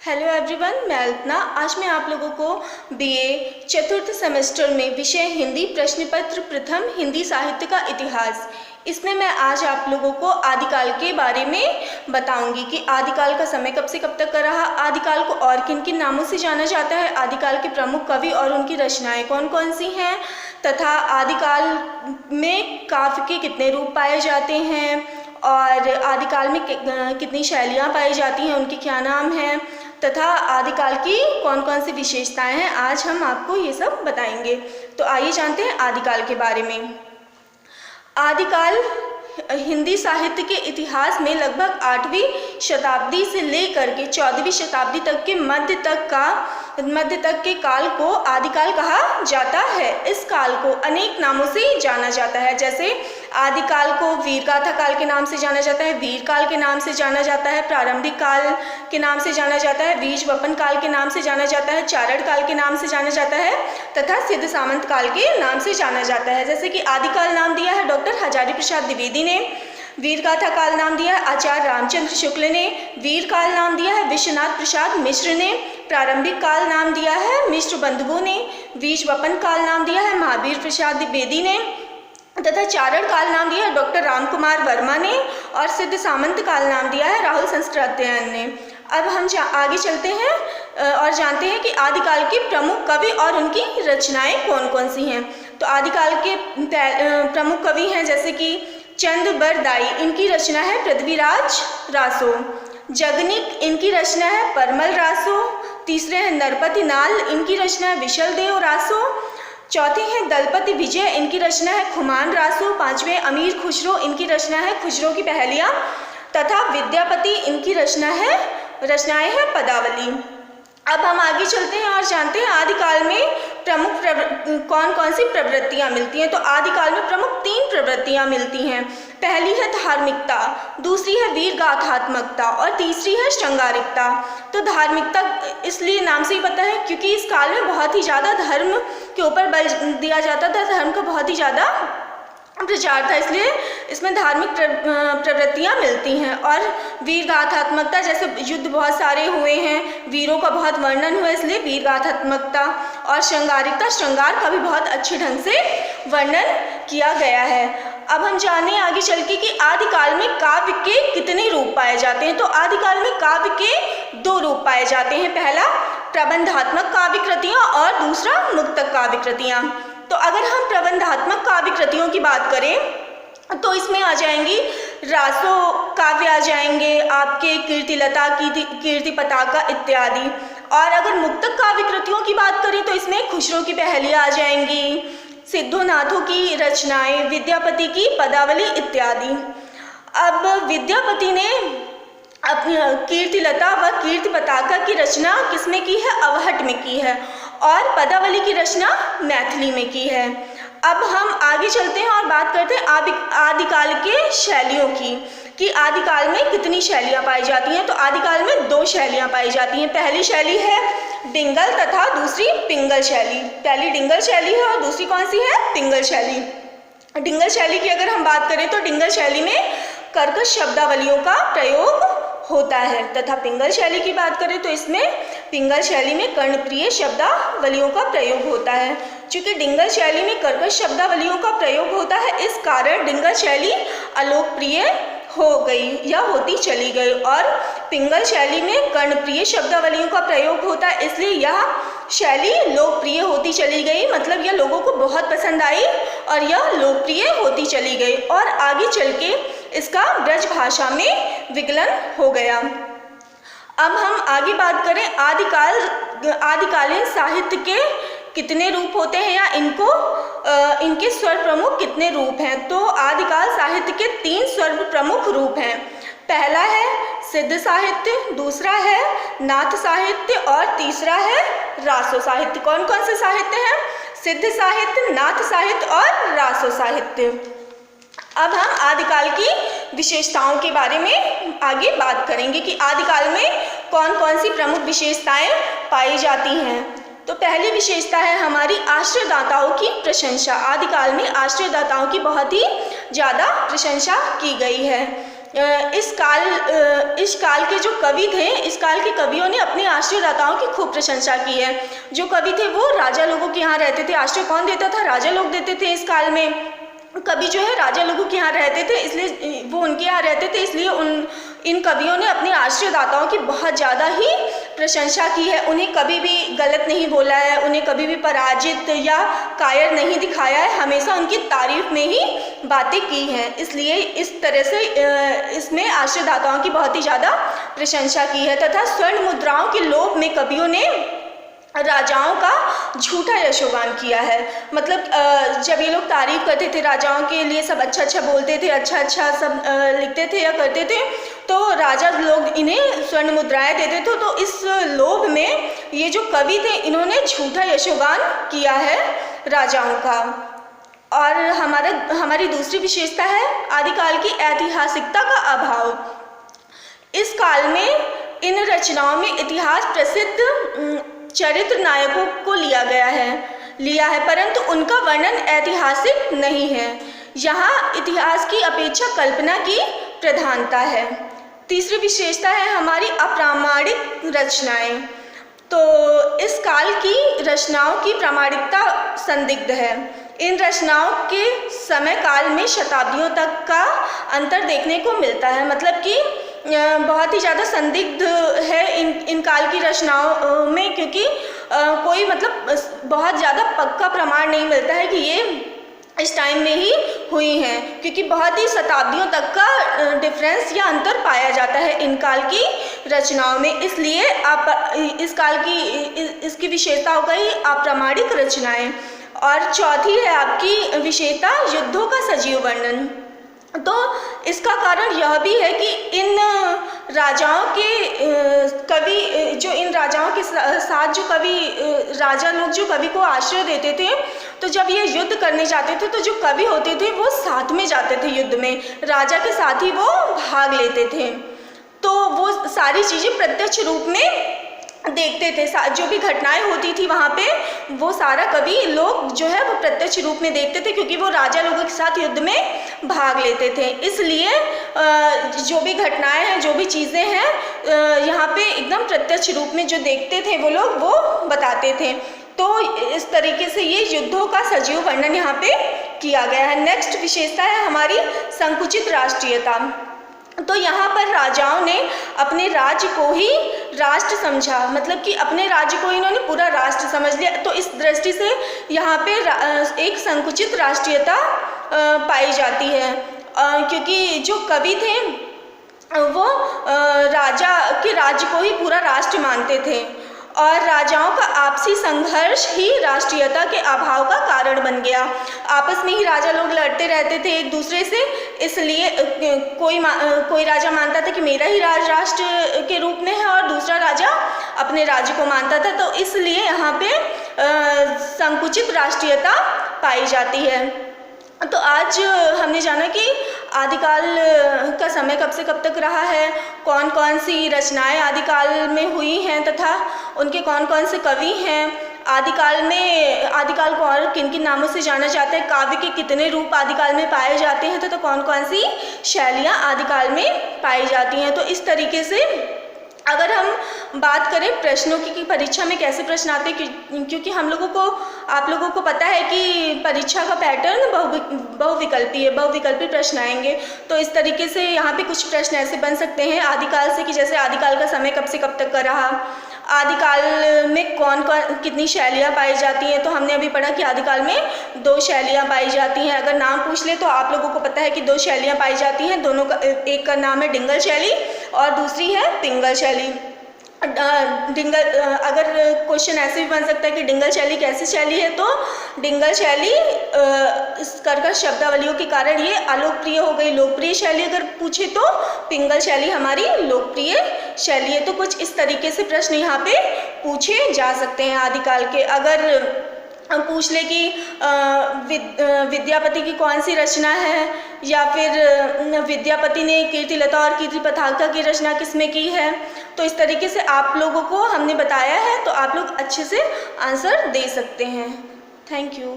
Hello everyone, मैं अल्पना। आज मैं आप लोगों को बीए चतुर्थ सेमेस्टर में विषय हिंदी प्रश्न पत्र प्रथम हिंदी साहित्य का इतिहास, इसमें मैं आज आप लोगों को आदिकाल के बारे में बताऊंगी कि आदिकाल का समय कब से कब तक का रहा, आदिकाल को और किन किन नामों से जाना जाता है, आदिकाल के प्रमुख कवि और उनकी रचनाएं कौन कौन सी हैं, तथा आदिकाल में काव्य के कितने रूप पाए जाते हैं और आदिकाल में कितनी शैलियाँ पाई जाती हैं, उनके क्या नाम हैं, तथा आदिकाल की कौन कौन सी विशेषताएं हैं। आज हम आपको ये सब बताएंगे। तो आइए जानते हैं आदिकाल के बारे में। आदिकाल हिंदी साहित्य के इतिहास में लगभग 8वीं शताब्दी से लेकर के 14वीं शताब्दी तक के मध्य तक के काल को आदिकाल कहा जाता है। इस काल को अनेक नामों से जाना जाता है, जैसे आदिकाल को वीरगाथा काल के नाम से जाना जाता है, वीर काल के नाम से जाना जाता है, प्रारंभिक काल के नाम से जाना जाता है, बीज वपन काल के नाम से जाना जाता है, चारण काल के नाम से जाना जाता है तथा सिद्ध सामंत काल के नाम से जाना जाता है। जैसे कि आदिकाल नाम दिया है डॉक्टर हजारी प्रसाद द्विवेदी ने, वीरगाथा काल नाम दिया है आचार्य रामचंद्र शुक्ल ने, वीर काल नाम दिया है विश्वनाथ प्रसाद मिश्र ने, प्रारंभिक काल नाम दिया है मिश्र बंधुओं ने, बीज वपन काल नाम दिया है महावीर प्रसाद द्विवेदी ने तथा चारण काल नाम दिया है डॉक्टर रामकुमार वर्मा ने और सिद्ध सामंत काल नाम दिया है राहुल संस्कृत्यायन ने। अब हम आगे चलते हैं और जानते हैं कि आदिकाल के प्रमुख कवि और उनकी रचनाएं कौन कौन सी हैं। तो आदिकाल के प्रमुख कवि हैं जैसे कि चंद बरदाई, इनकी रचना है पृथ्वीराज रासो। जगनिक, इनकी रचना है परमल रासो। तीसरे हैं नरपति नाल, इनकी रचना है विशल देव रासो। चौथे हैं दलपति विजय, इनकी रचना है खुमान रासो। पांचवें अमीर खुसरो, इनकी रचना है खुसरो की पहेलियाँ तथा विद्यापति, इनकी रचनाएं हैं पदावली। अब हम आगे चलते हैं और जानते हैं आदिकाल में प्रमुख कौन कौन सी प्रवृत्तियां मिलती हैं। तो आदिकाल में प्रमुख 3 प्रवृत्तियां मिलती हैं। पहली है धार्मिकता, दूसरी है वीर गाथात्मकता और तीसरी है श्रृंगारिकता। तो धार्मिकता इसलिए नाम से ही पता है क्योंकि इस काल में बहुत ही ज़्यादा धर्म के ऊपर बल दिया जाता था, धर्म का बहुत ही ज़्यादा प्रचार था, इसलिए इसमें धार्मिक प्रवृत्तियाँ मिलती हैं। और वीर गाथात्मकता, जैसे युद्ध बहुत सारे हुए हैं, वीरों का बहुत वर्णन हुआ, इसलिए वीर गाथात्मकता। और श्रृंगारिकता, श्रृंगार का भी बहुत अच्छे ढंग से वर्णन किया गया है। अब हम जानें आगे चल के कि आदिकाल में काव्य के कितने रूप पाए जाते हैं। तो आदिकाल में काव्य के 2 रूप पाए जाते हैं, पहला प्रबंधात्मक काव्य कृतियाँ और दूसरा मुक्तक काव्य कृतियाँ। तो अगर हम प्रबंधात्मक काव्य कृतियों की बात करें तो इसमें आ जाएंगी रासो काव्य, आ जाएंगे आपके कीर्तिलता, कीर्ति पताका इत्यादि। और अगर मुक्तक काव्य कृतियों की बात करें तो इसमें खुसरो की पहेलियाँ आ जाएंगी, सिद्धोनाथों की रचनाएं, विद्यापति की पदावली इत्यादि। अब विद्यापति ने अपनी कीर्तिलता व कीर्ति पताका की रचना किसमें की है? अवहट में की है। और पदावली की रचना मैथिली में की है। अब हम आगे चलते हैं और बात करते हैं आदिकाल के शैलियों की कि आदिकाल में कितनी शैलियाँ पाई जाती हैं। तो आदिकाल में 2 शैलियाँ पाई जाती हैं। पहली शैली है डिंगल तथा दूसरी पिंगल शैली। पहली डिंगल शैली है और दूसरी कौन सी है? पिंगल शैली। डिंगल शैली की अगर हम बात करें तो डिंगल शैली में कर्कश शब्दावलियों का प्रयोग होता है तथा पिंगल शैली की बात करें तो इसमें पिंगल शैली में कर्णप्रिय शब्दावलियों का प्रयोग होता है। चूँकि डिंगल शैली में कर्कश शब्दावलियों का प्रयोग होता है, इस कारण डिंगल शैली अलोकप्रिय हो गई या होती चली गई और पिंगल शैली में कर्णप्रिय शब्दावलियों का प्रयोग होता है, इसलिए यह शैली लोकप्रिय होती चली गई। मतलब यह लोगों को बहुत पसंद आई और यह लोकप्रिय होती चली गई और आगे चल के इसका ब्रज भाषा में विकलन हो गया। अब हम आगे बात करें आदिकालीन साहित्य के कितने रूप होते हैं या इनके स्वर प्रमुख कितने रूप हैं। तो आदिकाल साहित्य के 3 स्वर प्रमुख रूप हैं। पहला है सिद्ध साहित्य, दूसरा है नाथ साहित्य और तीसरा है रासो साहित्य। कौन कौन से साहित्य हैं? सिद्ध साहित्य, नाथ साहित्य और रासो साहित्य। अब हम आदिकाल की विशेषताओं के बारे में आगे बात करेंगे कि आदिकाल में कौन कौन सी प्रमुख विशेषताएं पाई जाती हैं। तो पहली विशेषता है हमारी आश्रयदाताओं की प्रशंसा। आदिकाल में आश्रयदाताओं की बहुत ही ज़्यादा प्रशंसा की गई है। इस काल के जो कवि थे, इस काल के कवियों ने अपने आश्रयदाताओं की खूब प्रशंसा की है। जो कवि थे वो राजा लोगों के यहाँ रहते थे। आश्रय कौन देता था? राजा लोग देते थे। इस काल में कवि जो है राजा लोगों के यहाँ रहते थे, इसलिए वो उनके यहाँ रहते थे, इसलिए इन कवियों ने अपने आश्रयदाताओं की बहुत ज़्यादा ही प्रशंसा की है। उन्हें कभी भी गलत नहीं बोला है, उन्हें कभी भी पराजित या कायर नहीं दिखाया है, हमेशा उनकी तारीफ में ही बातें की हैं। इसलिए इस तरह से इसमें आश्रयदाताओं की बहुत ही ज़्यादा प्रशंसा की है। तथा स्वर्ण मुद्राओं के लोभ में कवियों ने राजाओं का झूठा यशोगान किया है। मतलब जब ये लोग तारीफ करते थे राजाओं के लिए, सब अच्छा अच्छा बोलते थे, अच्छा अच्छा सब लिखते थे या करते थे, तो राजा लोग इन्हें स्वर्ण मुद्राएं देते थे। तो इस लोभ में ये जो कवि थे इन्होंने झूठा यशोगान किया है राजाओं का। और हमारी दूसरी विशेषता है आदिकाल की ऐतिहासिकता का अभाव। इस काल में इन रचनाओं में इतिहास प्रसिद्ध चरित्र नायकों को लिया है, परंतु उनका वर्णन ऐतिहासिक नहीं है। यहाँ इतिहास की अपेक्षा कल्पना की प्रधानता है। तीसरी विशेषता है हमारी अप्रामाणिक रचनाएं। तो इस काल की रचनाओं की प्रामाणिकता संदिग्ध है। इन रचनाओं के समय काल में शताब्दियों तक का अंतर देखने को मिलता है। मतलब कि बहुत ही ज़्यादा संदिग्ध है इन काल की रचनाओं में, क्योंकि कोई मतलब बहुत ज़्यादा पक्का प्रमाण नहीं मिलता है कि ये इस टाइम में ही हुई हैं, क्योंकि बहुत ही शताब्दियों तक का डिफरेंस या अंतर पाया जाता है इन काल की रचनाओं में। इसलिए आप इस काल की इसकी विशेषता हो गई अप्रामाणिक रचनाएं। और चौथी है आपकी विशेषता युद्धों का सजीव वर्णन। तो इसका कारण यह भी है कि इन राजाओं के कवि जो इन राजाओं के साथ जो कवि राजा लोग जो कवि को आश्रय देते थे, तो जब ये युद्ध करने जाते थे तो जो कवि होते थे वो साथ में जाते थे युद्ध में, राजा के साथ ही वो भाग लेते थे। तो वो सारी चीज़ें प्रत्यक्ष रूप में देखते थे। जो भी घटनाएं होती थी वहाँ पे वो सारा कवि लोग जो है वो प्रत्यक्ष रूप में देखते थे, क्योंकि वो राजा लोगों के साथ युद्ध में भाग लेते थे। इसलिए जो भी घटनाएं हैं, जो भी चीज़ें हैं, यहाँ पे एकदम प्रत्यक्ष रूप में जो देखते थे वो लोग वो बताते थे। तो इस तरीके से ये युद्धों का सजीव वर्णन यहाँ पे किया गया है। नेक्स्ट विशेषता है हमारी संकुचित राष्ट्रीयता। तो यहाँ पर राजाओं ने अपने राज्य को ही राष्ट्र समझा, मतलब कि अपने राज्य को इन्होंने पूरा राष्ट्र समझ लिया। तो इस दृष्टि से यहाँ पे एक संकुचित राष्ट्रीयता पाई जाती है, क्योंकि जो कवि थे वो राजा के राज्य को ही पूरा राष्ट्र मानते थे, और राजाओं का आपसी संघर्ष ही राष्ट्रीयता के अभाव का कारण बन गया। आपस में ही राजा लोग लड़ते रहते थे एक दूसरे से, इसलिए कोई राजा मानता था कि मेरा ही राज राष्ट्र के रूप में है, और दूसरा राजा अपने राज्य को मानता था। तो इसलिए यहाँ पे संकुचित राष्ट्रीयता पाई जाती है। तो आज हमने जाना कि आदिकाल का समय कब से कब तक रहा है, कौन कौन सी रचनाएं आदिकाल में हुई हैं तथा उनके कौन कौन से कवि हैं। आदिकाल को और किन किन नामों से जाना जाता है, काव्य के कितने रूप आदिकाल में पाए जाते हैं तथा कौन कौन सी शैलियाँ आदिकाल में पाई जाती हैं। तो इस तरीके से अगर हम बात करें प्रश्नों की परीक्षा में कैसे प्रश्न आते हैं, क्योंकि आप लोगों को पता है कि परीक्षा का पैटर्न बहुविकल्पी है, बहुविकल्पी प्रश्न आएंगे। तो इस तरीके से यहाँ पे कुछ प्रश्न ऐसे बन सकते हैं आदिकाल से, कि जैसे आदिकाल का समय कब से कब तक का रहा, आदिकाल में कितनी शैलियाँ पाई जाती हैं। तो हमने अभी पढ़ा कि आदिकाल में 2 शैलियाँ पाई जाती हैं। अगर नाम पूछ ले तो आप लोगों को पता है कि 2 शैलियाँ पाई जाती हैं, दोनों का एक का नाम है डिंगल शैली और दूसरी है पिंगल शैली। अगर क्वेश्चन ऐसे भी बन सकता है कि डिंगल शैली कैसी शैली है, तो डिंगल शैली कर्कश शब्दावलियों के कारण ये अलोकप्रिय हो गई। लोकप्रिय शैली अगर पूछे तो पिंगल शैली हमारी लोकप्रिय शैली है। तो कुछ इस तरीके से प्रश्न यहाँ पे पूछे जा सकते हैं आदिकाल के। अगर हम पूछ ले कि विद्यापति की कौन सी रचना है, या फिर विद्यापति ने कीर्तिलता और कीर्ति पताका की रचना किसमें की है, तो इस तरीके से आप लोगों को हमने बताया है, तो आप लोग अच्छे से आंसर दे सकते हैं। Thank you.